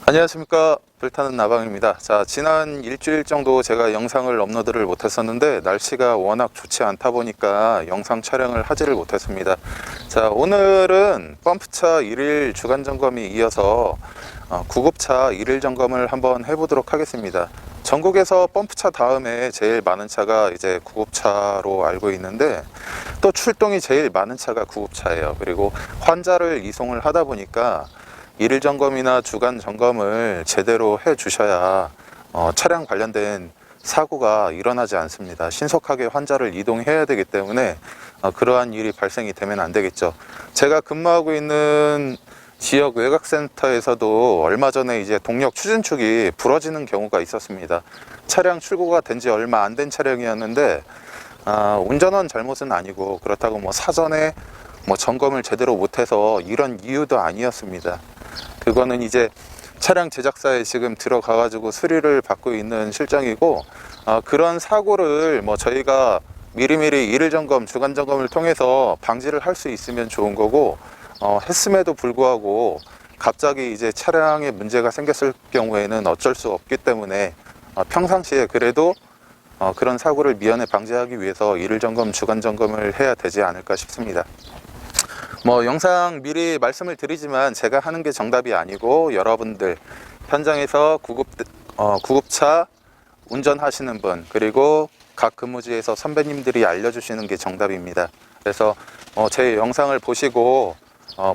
안녕하십니까, 불타는 나방입니다. 자, 지난 일주일 정도 제가 영상을 업로드를 못했었는데 날씨가 워낙 좋지 않다 보니까 영상 촬영을 하지를 못했습니다. 자, 오늘은 펌프차 1일 주간 점검이 이어서 구급차 1일 점검을 한번 해보도록 하겠습니다. 전국에서 펌프차 다음에 제일 많은 차가 이제 구급차로 알고 있는데, 또 출동이 제일 많은 차가 구급차예요. 그리고 환자를 이송을 하다 보니까 1일 점검이나 주간 점검을 제대로 해 주셔야 차량 관련된 사고가 일어나지 않습니다. 신속하게 환자를 이동해야 되기 때문에 그러한 일이 발생이 되면 안 되겠죠. 제가 근무하고 있는 지역 외곽센터에서도 얼마 전에 이제 동력 추진축이 부러지는 경우가 있었습니다. 차량 출고가 된 지 얼마 안 된 차량이었는데 운전원 잘못은 아니고, 그렇다고 사전에 점검을 제대로 못해서 이런 이유도 아니었습니다. 그거는 이제 차량 제작사에 지금 들어가 가지고 수리를 받고 있는 실정이고, 그런 사고를 저희가 미리미리 1일 점검, 주간 점검을 통해서 방지를 할 수 있으면 좋은 거고, 했음에도 불구하고 갑자기 이제 차량에 문제가 생겼을 경우에는 어쩔 수 없기 때문에 평상시에 그래도 그런 사고를 미연에 방지하기 위해서 1일 점검, 주간 점검을 해야 되지 않을까 싶습니다. 영상 미리 말씀을 드리지만 제가 하는 게 정답이 아니고, 여러분들 현장에서 구급차 운전하시는 분, 그리고 각 근무지에서 선배님들이 알려주시는 게 정답입니다. 그래서 제 영상을 보시고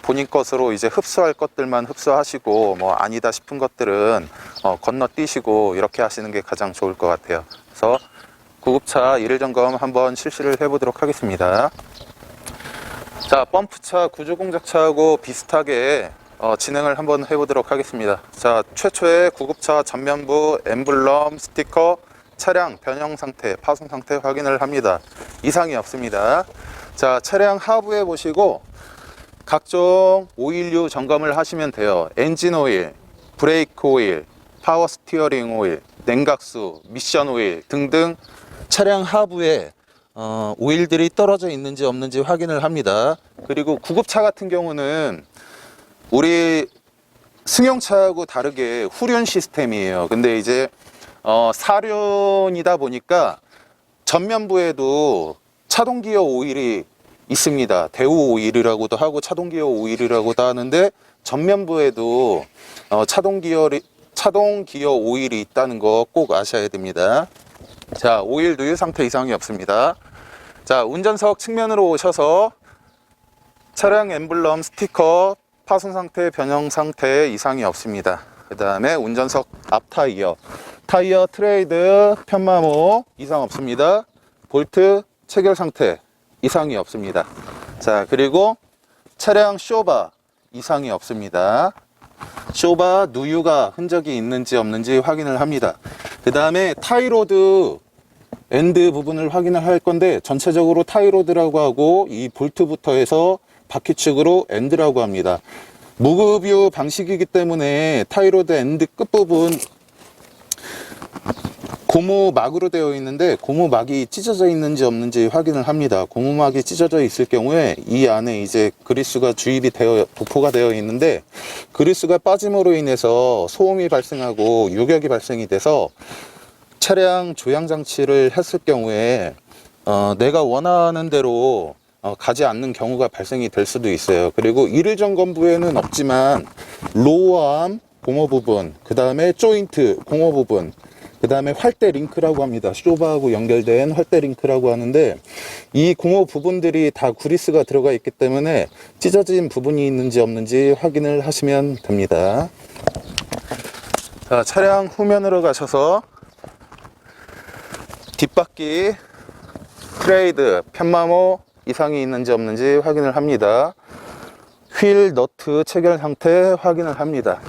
본인 것으로 이제 흡수할 것들만 흡수하시고, 아니다 싶은 것들은 건너뛰시고 이렇게 하시는 게 가장 좋을 것 같아요. 그래서 구급차 1일 점검 한번 실시를 해보도록 하겠습니다. 자, 펌프차 구조공작차하고 비슷하게 진행을 한번 해보도록 하겠습니다. 자, 최초의 구급차 전면부 엠블럼, 스티커, 차량 변형 상태, 파손 상태 확인을 합니다. 이상이 없습니다. 자, 차량 하부에 보시고 각종 오일류 점검을 하시면 돼요. 엔진 오일, 브레이크 오일, 파워 스티어링 오일, 냉각수, 미션 오일 등등 차량 하부에 오일들이 떨어져 있는지 없는지 확인을 합니다. 그리고 구급차 같은 경우는 우리 승용차하고 다르게 후륜 시스템이에요. 근데 이제 사륜이다 보니까 전면부에도 차동기어 오일이 있습니다. 대우 오일이라고도 하고 차동기어 오일이라고도 하는데, 전면부에도 차동기어 오일이 있다는 거 꼭 아셔야 됩니다. 자, 오일 누유 상태 이상이 없습니다. 자, 운전석 측면으로 오셔서 차량 엠블럼, 스티커, 파손 상태, 변형 상태 이상이 없습니다. 그 다음에 운전석 앞 타이어 트레이드, 편마모 이상 없습니다. 볼트 체결 상태 이상이 없습니다. 자, 그리고 차량 쇼바 이상이 없습니다. 쇼바 누유가 흔적이 있는지 없는지 확인을 합니다. 그 다음에 타이로드 엔드 부분을 확인을 할 건데, 전체적으로 타이로드라고 하고 이 볼트부터 해서 바퀴 측으로 엔드라고 합니다. 무급유 방식이기 때문에 타이로드 엔드 끝부분 고무막으로 되어 있는데, 고무막이 찢어져 있는지 없는지 확인을 합니다. 고무막이 찢어져 있을 경우에 이 안에 이제 그리스가 주입이 되어 도포가 되어 있는데, 그리스가 빠짐으로 인해서 소음이 발생하고 유격이 발생이 돼서 차량 조향 장치를 했을 경우에 내가 원하는 대로 가지 않는 경우가 발생이 될 수도 있어요. 그리고 1일 점검부에는 없지만 로어암 공허 부분, 그 다음에 조인트 공허 부분, 그 다음에 활대 링크라고 합니다. 쇼바하고 연결된 활대 링크라고 하는데, 이 공허 부분들이 다 그리스가 들어가 있기 때문에 찢어진 부분이 있는지 없는지 확인을 하시면 됩니다. 자, 차량 후면으로 가셔서 뒷바퀴 트레이드, 편마모 이상이 있는지 없는지 확인을 합니다. 휠 너트 체결 상태 확인을 합니다.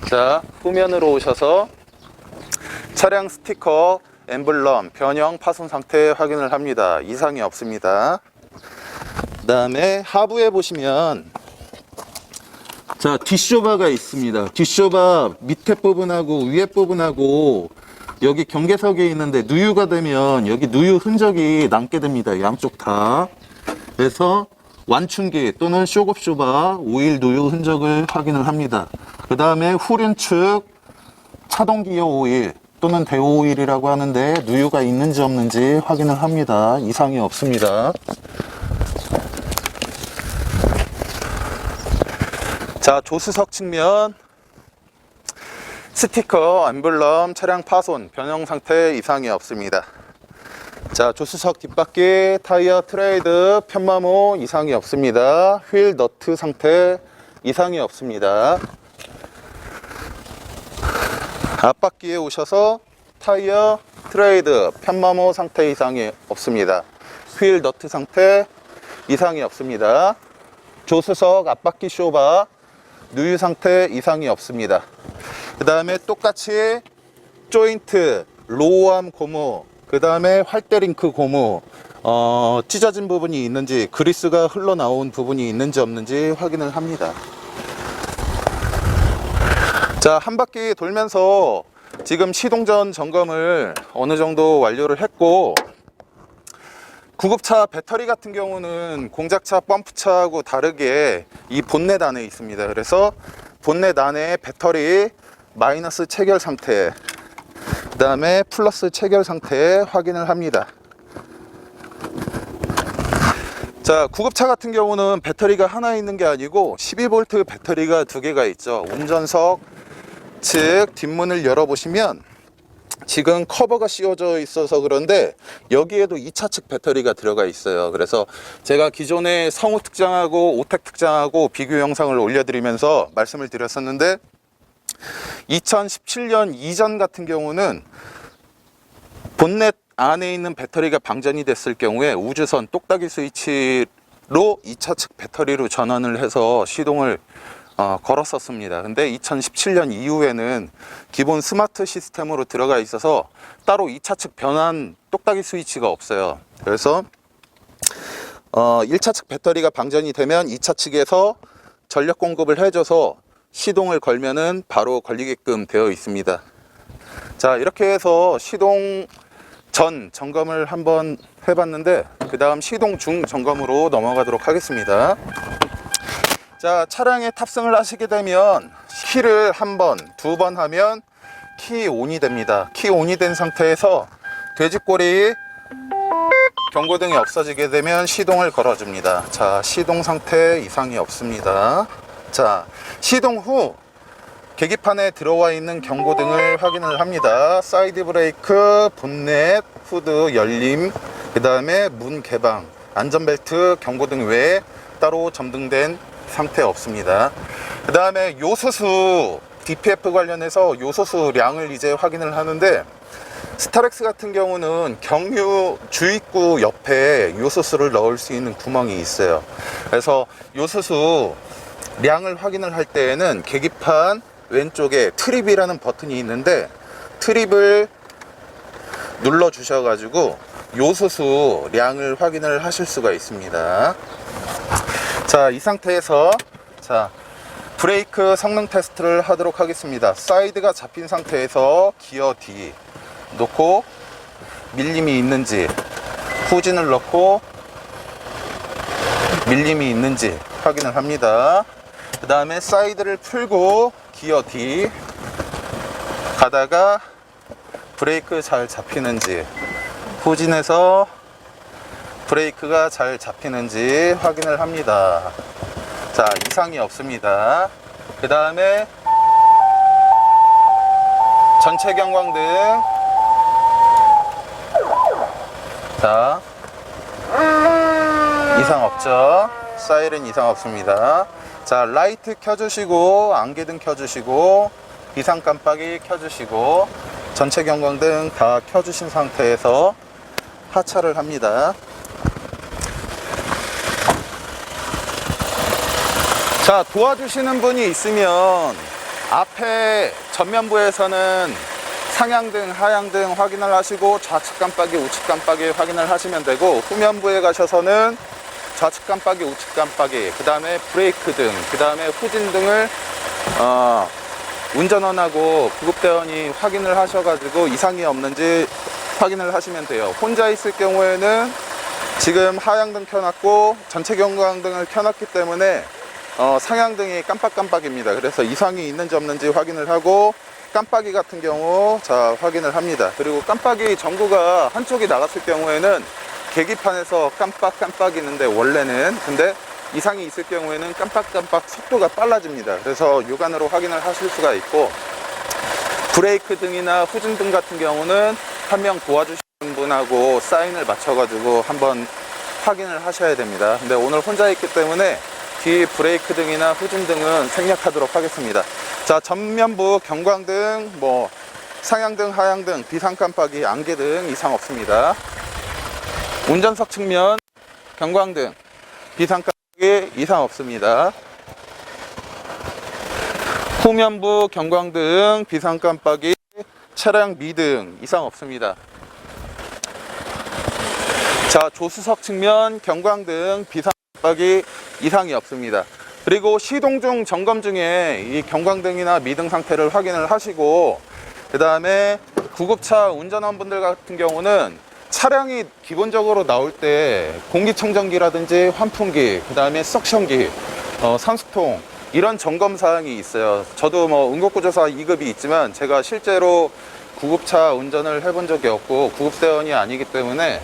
자, 후면으로 오셔서 차량 스티커, 엠블럼, 변형, 파손 상태 확인을 합니다. 이상이 없습니다. 그 다음에 하부에 보시면 자, 뒷쇼바가 있습니다. 뒷쇼바 밑에 부분하고 위에 부분하고 여기 경계석에 있는데, 누유가 되면 여기 누유 흔적이 남게 됩니다. 양쪽 다. 그래서 완충기 또는 쇼급쇼바 오일 누유 흔적을 확인을 합니다. 그 다음에 후륜 측 차동기어 오일 또는 대오 오일이라고 하는데 누유가 있는지 없는지 확인을 합니다. 이상이 없습니다. 자, 조수석 측면 스티커, 엠블럼, 차량 파손, 변형 상태 이상이 없습니다. 자, 조수석 뒷바퀴, 타이어 트레이드, 편마모 이상이 없습니다. 휠 너트 상태 이상이 없습니다. 앞바퀴에 오셔서 타이어 트레이드, 편마모 상태 이상이 없습니다. 휠 너트 상태 이상이 없습니다. 조수석 앞바퀴 쇼바 누유 상태 이상이 없습니다. 그 다음에 똑같이 조인트, 로우암 고무, 그 다음에 활대링크 고무, 찢어진 부분이 있는지, 그리스가 흘러나온 부분이 있는지 없는지 확인을 합니다. 자, 한 바퀴 돌면서 지금 시동전 점검을 어느 정도 완료를 했고, 구급차 배터리 같은 경우는 공작차 펌프차하고 다르게 이 본넷 안에 있습니다. 그래서 본넷 안에 배터리 마이너스 체결 상태, 그 다음에 플러스 체결 상태 확인을 합니다. 자, 구급차 같은 경우는 배터리가 하나 있는 게 아니고 12V 배터리가 두 개가 있죠. 운전석 측 뒷문을 열어보시면 지금 커버가 씌워져 있어서 그런데 여기에도 2차 측 배터리가 들어가 있어요. 그래서 제가 기존에 성우 특장하고 오텍 특장하고 비교 영상을 올려드리면서 말씀을 드렸었는데 2017년 이전 같은 경우는 본넷 안에 있는 배터리가 방전이 됐을 경우에 우주선 똑딱이 스위치로 2차 측 배터리로 전환을 해서 시동을 걸었었습니다. 근데 2017년 이후에는 기본 스마트 시스템으로 들어가 있어서 따로 2차 측 변환 똑딱이 스위치가 없어요. 그래서 1차 측 배터리가 방전이 되면 2차 측에서 전력 공급을 해줘서 시동을 걸면은 바로 걸리게끔 되어 있습니다. 자, 이렇게 해서 시동 전 점검을 한번 해봤는데 그 다음 시동 중 점검으로 넘어가도록 하겠습니다. 자, 차량에 탑승을 하시게 되면 키를 한 번, 두 번 하면 키 온이 됩니다. 키 온이 된 상태에서 돼지꼬리 경고등이 없어지게 되면 시동을 걸어줍니다. 자, 시동 상태 이상이 없습니다. 자, 시동 후 계기판에 들어와 있는 경고등을 확인을 합니다. 사이드 브레이크, 본넷, 후드 열림, 그 다음에 문 개방, 안전벨트, 경고등 외에 따로 점등된 상태 없습니다. 그 다음에 요소수 DPF 관련해서 요소수량을 이제 확인을 하는데 스타렉스 같은 경우는 경유 주입구 옆에 요소수를 넣을 수 있는 구멍이 있어요. 그래서 요소수 량을 확인을 할 때에는 계기판 왼쪽에 트립이라는 버튼이 있는데 트립을 눌러 주셔가지고 요소수 량을 확인을 하실 수가 있습니다. 자, 이 상태에서 자, 브레이크 성능 테스트를 하도록 하겠습니다. 사이드가 잡힌 상태에서 기어 D 놓고 밀림이 있는지, 후진을 넣고 밀림이 있는지 확인을 합니다. 그 다음에 사이드를 풀고 기어 D 가다가 브레이크 잘 잡히는지, 후진해서 브레이크가 잘 잡히는지 확인을 합니다. 자, 이상이 없습니다. 그 다음에 전체 경광등, 자, 이상 없죠. 사이렌 이상 없습니다. 자, 라이트 켜주시고 안개등 켜주시고 비상 깜빡이 켜주시고 전체 경광등 다 켜주신 상태에서 하차를 합니다. 자, 도와주시는 분이 있으면 앞에 전면부에서는 상향등, 하향등 확인을 하시고 좌측 깜빡이, 우측 깜빡이 확인을 하시면 되고, 후면부에 가셔서는 좌측 깜빡이, 우측 깜빡이, 그 다음에 브레이크 등, 그 다음에 후진 등을 운전원하고 구급대원이 확인을 하셔가지고 이상이 없는지 확인을 하시면 돼요. 혼자 있을 경우에는 지금 하향등 켜놨고 전체 경광등을 켜놨기 때문에 상향등이 깜빡깜빡입니다. 그래서 이상이 있는지 없는지 확인을 하고, 깜빡이 같은 경우 자 확인을 합니다. 그리고 깜빡이 전구가 한쪽이 나갔을 경우에는 계기판에서 깜빡깜빡이는데 원래는, 근데 이상이 있을 경우에는 깜빡깜빡 속도가 빨라집니다. 그래서 육안으로 확인을 하실 수가 있고, 브레이크 등이나 후진등 같은 경우는 한 명 도와주시는 분하고 사인을 맞춰가지고 한번 확인을 하셔야 됩니다. 근데 오늘 혼자 있기 때문에 뒤 브레이크 등이나 후진 등은 생략하도록 하겠습니다. 자, 전면부 경광등, 뭐 상향등, 하향등, 비상깜빡이, 안개등 이상 없습니다. 운전석 측면 경광등, 비상깜빡이 이상 없습니다. 후면부 경광등, 비상깜빡이, 차량 미등 이상 없습니다. 자, 조수석 측면 경광등, 비상깜빡이 이상이 없습니다. 그리고 시동 중 점검 중에 이 경광등이나 미등 상태를 확인을 하시고, 그 다음에 구급차 운전원분들 같은 경우는 차량이 기본적으로 나올 때 공기청정기라든지 환풍기, 그 다음에 석션기, 산수통 이런 점검 사항이 있어요. 저도 뭐 응급구조사 2급이 있지만 제가 실제로 구급차 운전을 해본 적이 없고 구급대원이 아니기 때문에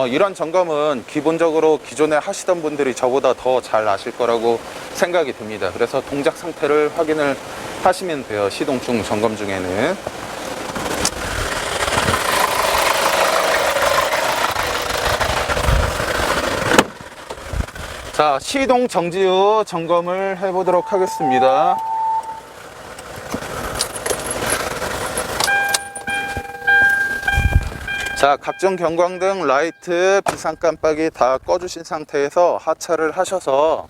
이런 점검은 기본적으로 기존에 하시던 분들이 저보다 더 잘 아실 거라고 생각이 듭니다. 그래서 동작 상태를 확인을 하시면 돼요. 시동 중 점검 중에는. 자, 시동 정지 후 점검을 해보도록 하겠습니다. 자, 각종 경광등, 라이트, 비상깜빡이 다 꺼주신 상태에서 하차를 하셔서,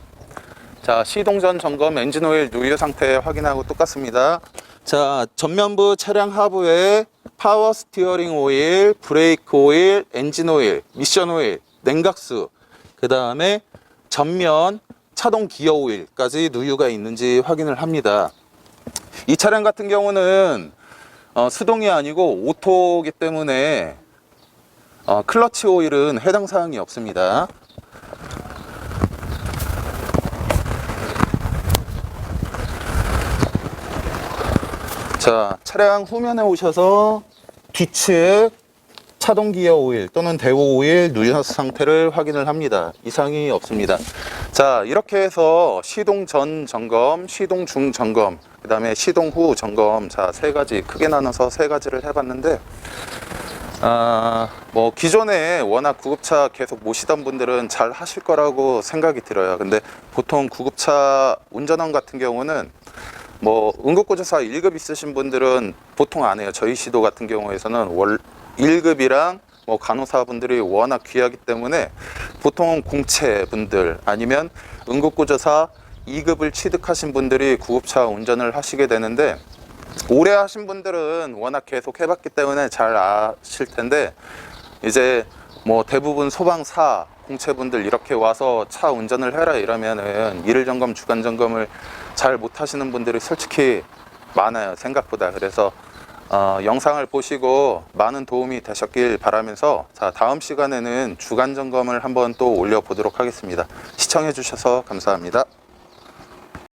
자, 시동 전 점검 엔진오일 누유 상태 확인하고 똑같습니다. 자, 전면부 차량 하부에 파워 스티어링 오일, 브레이크 오일, 엔진 오일, 미션 오일, 냉각수, 그 다음에 전면 차동 기어 오일까지 누유가 있는지 확인을 합니다. 이 차량 같은 경우는 수동이 아니고 오토이기 때문에 클러치 오일은 해당 사항이 없습니다. 자, 차량 후면에 오셔서 뒤측 차동 기어 오일 또는 대우 오일 누유 상태를 확인을 합니다. 이상이 없습니다. 자, 이렇게 해서 시동 전 점검, 시동 중 점검, 그 다음에 시동 후 점검, 자, 세 가지, 크게 나눠서 세 가지를 해봤는데, 뭐 기존에 워낙 구급차 계속 모시던 분들은 잘 하실 거라고 생각이 들어요. 근데 보통 구급차 운전원 같은 경우는 뭐 응급구조사 1급 있으신 분들은 보통 안 해요. 저희 시도 같은 경우에서는 1급이랑 뭐 간호사분들이 워낙 귀하기 때문에 보통 공채분들 아니면 응급구조사 2급을 취득하신 분들이 구급차 운전을 하시게 되는데, 오래 하신 분들은 워낙 계속 해봤기 때문에 잘 아실 텐데, 이제 뭐 대부분 소방사 공채분들 이렇게 와서 차 운전을 해라 이러면은 일일 점검, 주간 점검을 잘 못 하시는 분들이 솔직히 많아요, 생각보다. 그래서 영상을 보시고 많은 도움이 되셨길 바라면서, 자, 다음 시간에는 주간 점검을 한번 또 올려보도록 하겠습니다. 시청해 주셔서 감사합니다.